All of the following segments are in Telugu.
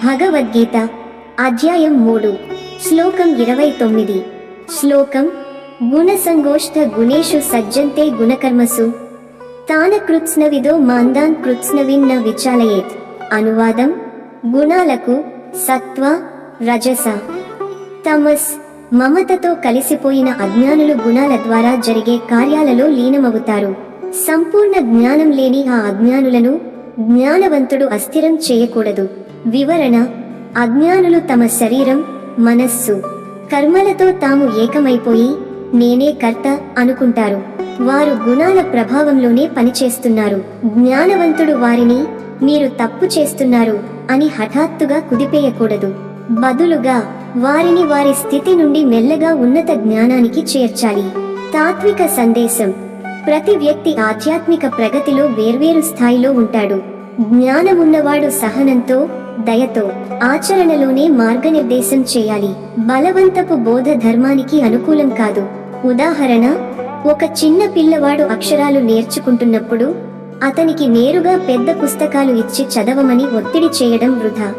భగవద్గీత అధ్యాయం 3 శ్లోకం 29. శ్లోకం గుణసంగోష్ఠ గుణేషు సజ్జంతే గుణకర్మసు తాన కృత్స్నవిదో మాందాన్ కృత్స్నవిన్ న విచాలయేత్. అనువాదం గుణాలకు సత్వ రజస తమస్ మమతతో కలిసిపోయిన అజ్ఞానులు గుణాల ద్వారా జరిగే కార్యాలలో లీనమవుతారు. సంపూర్ణ జ్ఞానం లేని ఆ అజ్ఞానులను జ్ఞానవంతుడు అస్థిరం చేయకూడదు. వివరణ: అజ్ఞానులు తమ శరీరం, మనస్సు, కర్మలతో తాము ఏకమైపోయి నేనే కర్త అనుకుంటారు. వారు గుణాల ప్రభావంలోనే పనిచేస్తున్నారు. జ్ఞానవంతుడు వారిని మీరు తప్పు చేస్తున్నారు అని హఠాత్తుగా కుదిపేయకూడదు. బదులుగా వారిని వారి స్థితి నుండి మెల్లగా ఉన్నత జ్ఞానానికి చేర్చాలి. తాత్విక సందేశం: ప్రతి వ్యక్తి ఆధ్యాత్మిక ప్రగతిలో వేర్వేరు స్థాయిలో ఉంటాడు. జ్ఞానమున్నవాడు సహనంతో, దయతో, ఆచరణలోనే మార్గనిర్దేశం చేయాలి. బలవంతపు బోధ ధర్మానికి అనుకూలం కాదు. ఉదాహరణ: ఒక చిన్న పిల్లవాడు అక్షరాలు నేర్చుకుంటున్నప్పుడు అతనికి నేరుగా పెద్ద పుస్తకాలు ఇచ్చి చదవమని ఒత్తిడి చేయడం వృధా.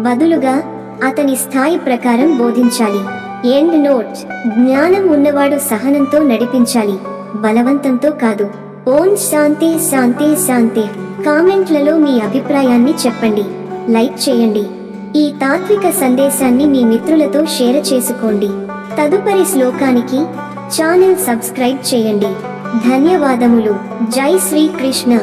బదులుగా అతని స్థాయి ప్రకారం బోధించాలి. ఎండ్ నోట్: జ్ఞానం ఉన్నవాడు సహనంతో నడిపించాలి, బలవంతంతో కాదు. ఓం శాంతి శాంతి శాంతి. కామెంట్లలో మీ అభిప్రాయాన్ని చెప్పండి, లైక్ చేయండి. ఈ తాత్విక సందేశాన్ని మీ మిత్రులతో షేర్ చేసుకోండి. తదుపరి శ్లోకానికి ఛానల్ సబ్స్క్రైబ్ చేయండి. ధన్యవాదములు. జై శ్రీ కృష్ణ.